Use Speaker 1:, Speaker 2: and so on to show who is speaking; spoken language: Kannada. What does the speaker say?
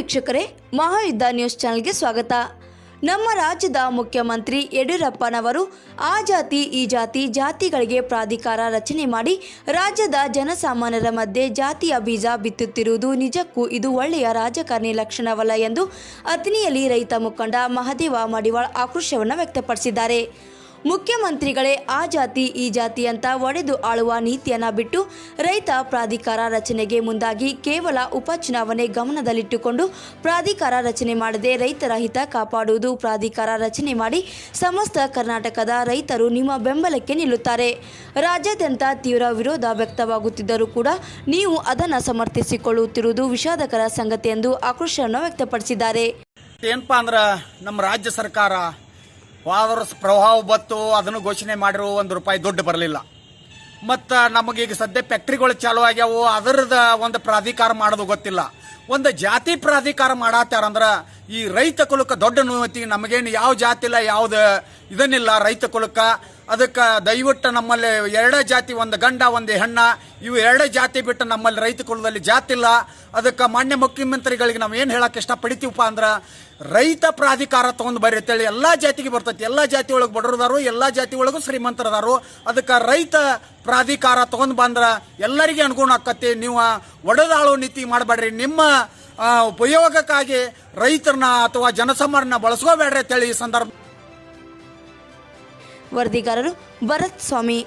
Speaker 1: ವೀಕ್ಷಕರೇ, ಮಹಾಯುದ್ಧ ನ್ಯೂಸ್ ಚಾನೆಲ್ಗೆ ಸ್ವಾಗತ. ನಮ್ಮ ರಾಜ್ಯದ ಮುಖ್ಯಮಂತ್ರಿ ಯಡಿಯೂರಪ್ಪನವರು ಆ ಜಾತಿ ಈ ಜಾತಿಗಳಿಗೆ ಪ್ರಾಧಿಕಾರ ರಚನೆ ಮಾಡಿ ರಾಜ್ಯದ ಜನಸಾಮಾನ್ಯರ ಮಧ್ಯೆ ಜಾತಿಯ ಬೀಜ ಬಿತ್ತುತ್ತಿರುವುದು ನಿಜಕ್ಕೂ ಇದು ಒಳ್ಳೆಯ ರಾಜಕಾರಣಿ ಲಕ್ಷಣವಲ್ಲ ಎಂದು ಅಥಣಿಯಲ್ಲಿ ರೈತ ಮುಖಂಡ ಮಹದೇವ ಮಡಿವಾಳ್ ಆಕ್ರೋಶವನ್ನು ವ್ಯಕ್ತಪಡಿಸಿದ್ದಾರೆ. ಮುಖ್ಯಮಂತ್ರಿಗಳೇ ಆ ಜಾತಿ ಈ ಜಾತಿ ಅಂತ ಒಡೆದು ಆಳುವ ನೀತಿಯನ್ನು ಬಿಟ್ಟು ರೈತ ಪ್ರಾಧಿಕಾರ ರಚನೆಗೆ ಮುಂದಾಗಿ ಕೇವಲ ಉಪಚುನಾವಣೆ ಗಮನದಲ್ಲಿಟ್ಟುಕೊಂಡು ಪ್ರಾಧಿಕಾರ ರಚನೆ ಮಾಡದೆ ರೈತರ ಹಿತ ಕಾಪಾಡುವುದು. ಪ್ರಾಧಿಕಾರ ರಚನೆ ಮಾಡಿ ಸಮಸ್ತ ಕರ್ನಾಟಕದ ರೈತರು ನಿಮ್ಮ ಬೆಂಬಲಕ್ಕೆ ನಿಲ್ಲುತ್ತಾರೆ. ರಾಜ್ಯಾದ್ಯಂತ ತೀವ್ರ ವಿರೋಧ ವ್ಯಕ್ತವಾಗುತ್ತಿದ್ದರೂ ಕೂಡ ನೀವು ಅದನ್ನು ಸಮರ್ಥಿಸಿಕೊಳ್ಳುತ್ತಿರುವುದು ವಿಷಾದಕರ ಸಂಗತಿ ಎಂದು ಆಕ್ರೋಶವನ್ನು ವ್ಯಕ್ತಪಡಿಸಿದ್ದಾರೆ.
Speaker 2: ಏನಪ್ಪಾ ಅಂದ್ರೆ ನಮ್ಮ ರಾಜ್ಯ ಸರ್ಕಾರ ಹೋದ ವರ್ಷ ಪ್ರವಾಹ ಬತ್ತು, ಅದನ್ನು ಘೋಷಣೆ ಮಾಡಿರೋ ₹1 ದುಡ್ಡು ಬರಲಿಲ್ಲ. ಮತ್ತು ನಮಗೀಗ ಸದ್ಯ ಫ್ಯಾಕ್ಟ್ರಿಗಳು ಚಾಲು ಆಗ್ಯಾವು, ಅದರದ ಒಂದು ಪ್ರಾಧಿಕಾರ ಮಾಡೋದು ಗೊತ್ತಿಲ್ಲ. ಒಂದು ಜಾತಿ ಪ್ರಾಧಿಕಾರ ಮಾಡತ್ತಾರಂದ್ರೆ ಈ ರೈತ ಕುಲಕ್ಕೆ ದೊಡ್ಡ ನೋತಿ. ನಮಗೇನು ಯಾವ ಜಾತಿ ಇಲ್ಲ, ಯಾವ್ದು ಇದನ್ನಿಲ್ಲ ರೈತ ಕುಲಕ್ಕೆ. ಅದಕ್ಕೆ ದಯವಿಟ್ಟು ನಮ್ಮಲ್ಲಿ 2 ಜಾತಿ, ಒಂದು ಗಂಡ ಒಂದು ಹೆಣ್ಣ, ಇವು 2 ಜಾತಿ ಬಿಟ್ಟು ನಮ್ಮಲ್ಲಿ ರೈತ ಕುಲದಲ್ಲಿ ಜಾತಿ ಇಲ್ಲ. ಅದಕ್ಕೆ ಮಾನ್ಯ ಮುಖ್ಯಮಂತ್ರಿಗಳಿಗೆ ನಾವು ಏನು ಹೇಳಕ್ಕೆ ಇಷ್ಟಪಡ್ತೀವಪ್ಪ ಅಂದ್ರೆ ರೈತ ಪ್ರಾಧಿಕಾರ ತೊಗೊಂಡು ಬರ್ರಿ ಅಂತೇಳಿ. ಎಲ್ಲ ಜಾತಿಗೆ ಬರ್ತೈತಿ, ಎಲ್ಲ ಜಾತಿ ಒಳಗೆ ಬಡವ್ರದಾರು, ಎಲ್ಲ ಜಾತಿ ಒಳಗೂ ಶ್ರೀಮಂತರದಾರು. ಅದಕ್ಕೆ ರೈತ ಪ್ರಾಧಿಕಾರ ತೊಗೊಂಡು ಬಂದ್ರೆ ಎಲ್ಲರಿಗೆ ಅನುಗುಣ ಆಕತಿ. ನೀವು ಒಡೆದಾಳೋ ನೀತಿ ಮಾಡಬೇಡ್ರಿ, ನಿಮ್ಮ ಉಪಯೋಗಕ್ಕಾಗಿ ರೈತರನ್ನ ಅಥವಾ ಜನಸಾಮಾನ್ಯರನ್ನ ಬಳಸ್ಕೋಬೇಡ್ರಿ ಅಂತೇಳಿ ಈ ಸಂದರ್ಭ.
Speaker 1: ವರದಿಗಾರರು ಭರತ್ ಸ್ವಾಮಿ.